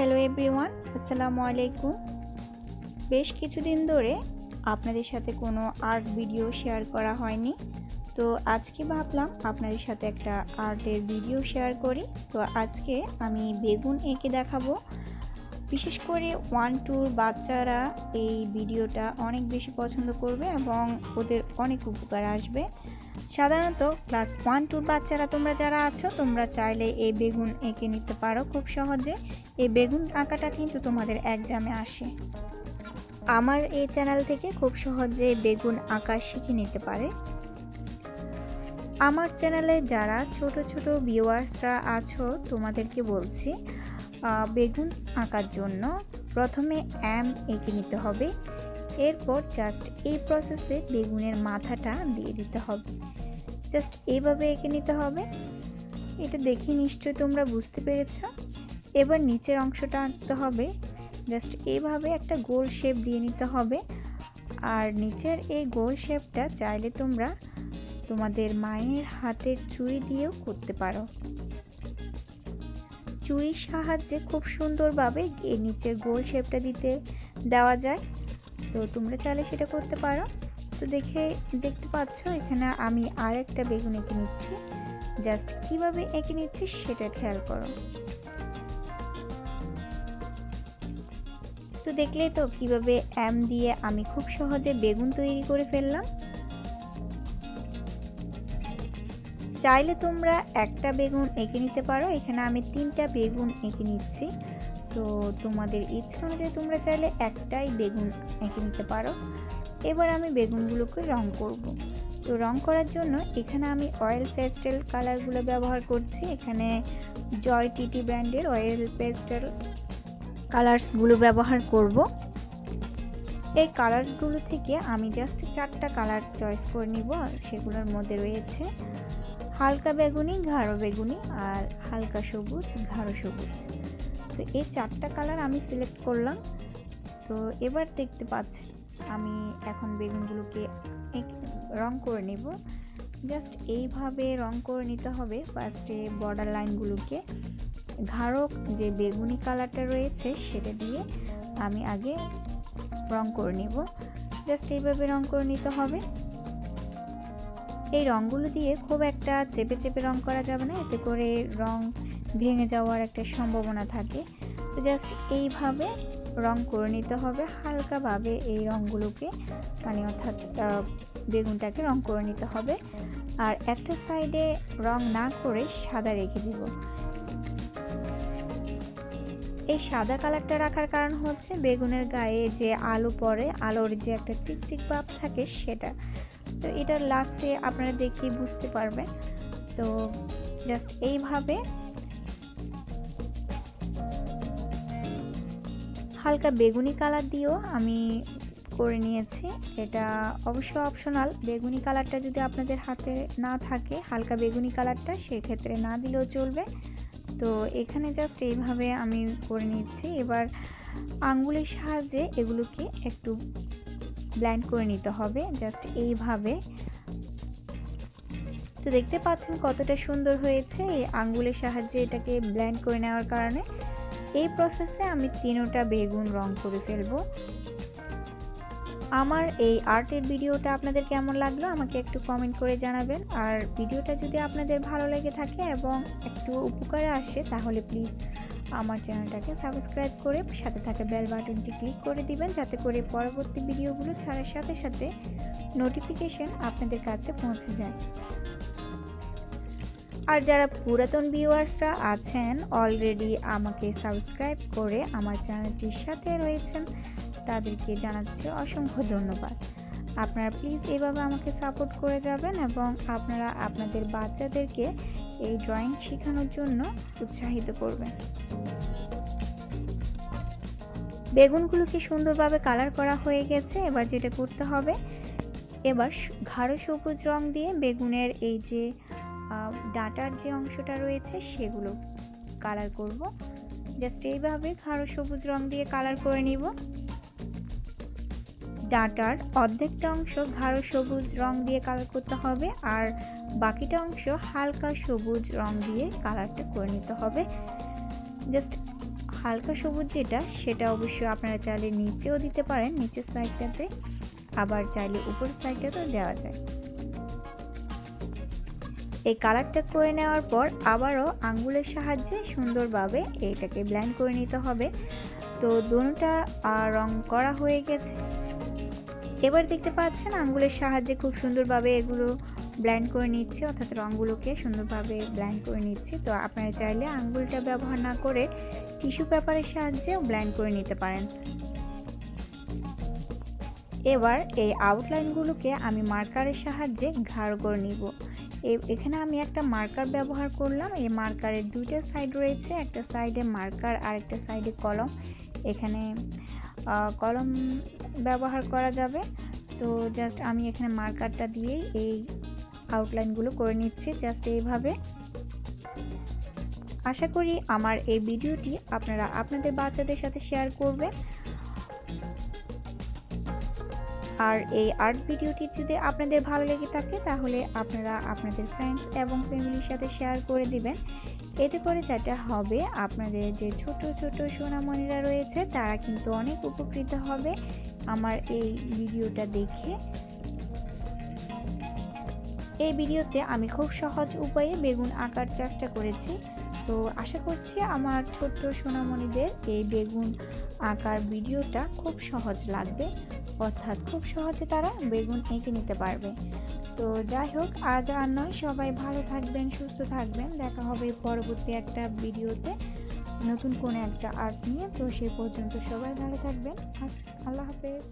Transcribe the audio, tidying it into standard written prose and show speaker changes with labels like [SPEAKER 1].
[SPEAKER 1] Hello everyone, আসসালামু আলাইকুম। বেশ কিছুদিন ধরে আপনাদের সাথে কোনো আর্ট ভিডিও শেয়ার করা হয়নি, তো আজকে ভাবলাম আপনাদের সাথে একটা আর্টের ভিডিও শেয়ার করি। তো আজকে আমি বেগুন এঁকে দেখাবো। বিশেষ করে 1-2 বাচ্চারা এই ভিডিওটা অনেক বেশি পছন্দ করবে এবং ওদের অনেক উপকার আসবে। সাধারণত ক্লাস 1-2 বাচ্চারা তোমরা যারা আছো, তোমরা চাইলে এই বেগুন এঁকে নিতে পারো খুব সহজে। এই বেগুন আঁকাটা কিন্তু তোমাদের এক্সামে আসে। আমার এই চ্যানেল থেকে খুব সহজে বেগুন আঁকা শিখে নিতে পারে। আমার চ্যানেলে যারা ছোট ছোট ভিউয়ার্সরা আছো, তোমাদেরকে বলছি, বেগুন আঁকার জন্য প্রথমে এঁকে নিতে হবে। এরপর জাস্ট এই প্রসেসে বেগুনের মাথাটা দিয়ে দিতে হবে। জাস্ট এইভাবে এঁকে নিতে হবে। এটা দেখে নিশ্চয়ই তোমরা বুঝতে পেরেছ। এবার নিচের অংশটা আঁকতে হবে। জাস্ট এইভাবে একটা গোল শেপ দিয়ে নিতে হবে। আর নিচের এই গোল শেপটা চাইলে তোমরা তোমাদের মায়ের হাতের ছুরি দিয়েও করতে পারো। ছুরির সাহায্যে খুব সুন্দরভাবে এই নিচের গোল শেপটা দেওয়া যায়। তো তোমরা চাইলে সেটা করতে পারো। তো দেখতে পাচ্ছ এখানে আমি আরেকটা বেগুন এঁকে নিচ্ছি। জাস্ট কিভাবে এঁকে নিচ্ছি সেটা খেয়াল করো। তো দেখলে তো কিভাবে দিয়ে আমি খুব সহজে বেগুন তৈরি করে ফেললাম। চাইলে তোমরা একটা বেগুন এঁকে নিতে পারো। এখানে আমি 3টা বেগুন এঁকে নিচ্ছি। তো তোমাদের ইচ্ছা অনুযায়ী তোমরা চাইলে একটাই বেগুন এঁকে নিতে পারো। এবার আমি বেগুনগুলোকে রং করব। তো রং করার জন্য এখানে আমি অয়েল পেস্টেল কালারগুলো ব্যবহার করছি। এখানে জয় টিটি ব্র্যান্ডের অয়েল পেস্টেল কালার্সগুলো ব্যবহার করব। এই কালার্সগুলো থেকে আমি জাস্ট 4টা কালার চয়েস করে নিব। সেগুলোর মধ্যে রয়েছে হালকা বেগুনি, গাঢ় বেগুনি আর হালকা সবুজ, গাঢ় সবুজ। তো এই 4টা কালার আমি সিলেক্ট করলাম। তো এবার দেখতে পাচ্ছেন আমি এখন বেগুনগুলোকে রং করে নেব। জাস্ট এইভাবে রং করে নিতে হবে। ফার্স্টে বর্ডার লাইনগুলোকে গাঢ় যে বেগুনি কালারটা রয়েছে সেটা দিয়ে আমি আগে রং করে নেব। জাস্ট এইভাবে রং করে নিতে হবে। এই রঙগুলো দিয়ে খুব একটা চেপে চেপে রং করা যাবে না, এতে করে রং ভেঙে যাওয়ার একটা সম্ভাবনা থাকে। তো জাস্ট এইভাবে রং করে নিতে হবে হালকাভাবে। এই রঙগুলোকে অর্থাৎ বেগুনটাকে রং করে নিতে হবে। আর একটা সাইডে রং না করে সাদা রেখে দিব। এই সাদা কালারটা রাখার কারণ হচ্ছে বেগুনের গায়ে যে আলো পড়ে, আলোর যে একটা চিকচিক ভাব থাকে সেটা। তো এটা লাস্টে আপনারা দেখেই বুঝতে পারবেন। তো জাস্ট এইভাবে হালকা বেগুনি কালার দিয়েও আমি করে নিয়েছি। এটা অবশ্য অপশনাল। বেগুনি কালারটা যদি আপনাদের হাতে না থাকে, হালকা বেগুনি কালারটা, সেক্ষেত্রে না দিলেও চলবে। তো এখানে জাস্ট এইভাবে আমি করে নিচ্ছি। এবার আঙ্গুলের সাহায্যে এগুলোকে একটু ব্লেন্ড করে নিতে হবে, জাস্ট এইভাবে। তো দেখতে পাচ্ছেন কতটা সুন্দর হয়েছে এই আঙ্গুলের সাহায্যে এটাকে ব্লেন্ড করে নেওয়ার কারণে। এই প্রসেসে আমি 3টা বেগুন রং করে ফেলবো। আমার এই আর্টের ভিডিওটা আপনাদের কেমন লাগলো আমাকে একটু কমেন্ট করে জানাবেন। আর ভিডিওটা যদি আপনাদের ভালো লেগে থাকে এবং একটু উপকারে আসে, তাহলে প্লিজ আমার চ্যানেলটাকে সাবস্ক্রাইব করে সাথে থাকা বেল বাটনটি ক্লিক করে দিবেন, যাতে করে পরবর্তী ভিডিওগুলো ছাড়ার সাথে সাথে নোটিফিকেশন আপনাদের কাছে পৌঁছে যায়। আর যারা পুরাতন ভিউয়ার্সরা আছেন, অলরেডি আমাকে সাবস্ক্রাইব করে আমার চ্যানেলটির সাথে রয়েছেন, তাদেরকে জানাচ্ছি অসংখ্য ধন্যবাদ। আপনারা প্লিজ এইভাবে আমাকে সাপোর্ট করে যাবেন এবং আপনারা আপনাদের বাচ্চাদেরকে এই ড্রয়িং শেখানোর জন্য উৎসাহিত করবেন। বেগুনগুলোকে সুন্দরভাবে কালার করা হয়ে গেছে। এবার যেটা করতে হবে, এবার গাঢ় সবুজ রং দিয়ে বেগুনের এই যে ডাঁটার যে অংশটা রয়েছে সেগুলো কালার করব। জাস্ট এইভাবে গাঢ় সবুজ রং দিয়ে কালার করে নিব। ডাঁটার অর্ধেকটা অংশ গাঢ় সবুজ রং দিয়ে কালার করতে হবে, আর বাকিটা অংশ হালকা সবুজ রং দিয়ে কালারটা করে নিতে হবে। জাস্ট হালকা সবুজ যেটা সেটা অবশ্যই আপনারা চাইলে নিচেও দিতে পারেন, নিচের সাইডটাতে, আবার চাইলে উপরের সাইডটাতেও দেওয়া যায়। এই কালারটা করে নেওয়ার পর আবারও আঙ্গুলের সাহায্যে সুন্দরভাবে এটাকে ব্লেন্ড করে নিতে হবে। তো দোনোটা রং করা হয়ে গেছে। এবার দেখতে পাচ্ছেন আঙ্গুলের সাহায্যে খুব সুন্দরভাবে এগুলো ব্লেন্ড করে নিচ্ছি, অর্থাৎ রঙগুলোকে সুন্দরভাবে ব্লেন্ড করে নিচ্ছি। তো আপনারা চাইলে আঙ্গুলটা ব্যবহার না করে টিস্যু পেপারের সাহায্যেও ব্লেন্ড করে নিতে পারেন। এবার এই আউটলাইনগুলোকে আমি মার্কারের সাহায্যে গাঢ় করে নিব। এখানে আমি একটা মার্কার ব্যবহার করলাম। এই মার্কারের দুইটা সাইড রয়েছে, একটা সাইডে মার্কার আর একটা সাইডে কলম। এখানে কলম ব্যবহার করা যাবে। তো জাস্ট আমি এখানে মার্কারটা দিয়েই এই আউটলাইনগুলো করে নিচ্ছি, জাস্ট এইভাবে। আশা করি আমার এই ভিডিওটি আপনারা আপনাদের বাচ্চাদের সাথে শেয়ার করবেন। আর এই আর্ট ভিডিওটি যদি আপনাদের ভালো লেগে থাকে তাহলে আপনারা আপনাদের ফ্রেন্ডস এবং ফ্যামিলির সাথে শেয়ার করে দিবেন। এতে করে যেটা হবে, আপনাদের যে ছোট ছোট সোনামণিরা রয়েছে তারা কিন্তু অনেক উপকৃত হবে আমার এই ভিডিওটা দেখে। এই ভিডিওতে আমি খুব সহজ উপায়ে বেগুন আঁকার চেষ্টা করেছি। তো আশা করছি আমার ছোট্ট সোনামণিদের এই বেগুন আঁকার ভিডিওটা খুব সহজ লাগবে, অর্থাৎ খুব সহজে তারা বেগুন এঁকে নিতে পারবে। তো যাই হোক, আজ আর নয়, সবাই ভালো থাকবেন, সুস্থ থাকবেন। দেখা হবে পরবর্তী একটা ভিডিওতে নতুন কোনো একটা আর্ট নিয়ে। তো সে পর্যন্ত সবাই ভালো থাকবেন। আল্লাহ হাফেজ।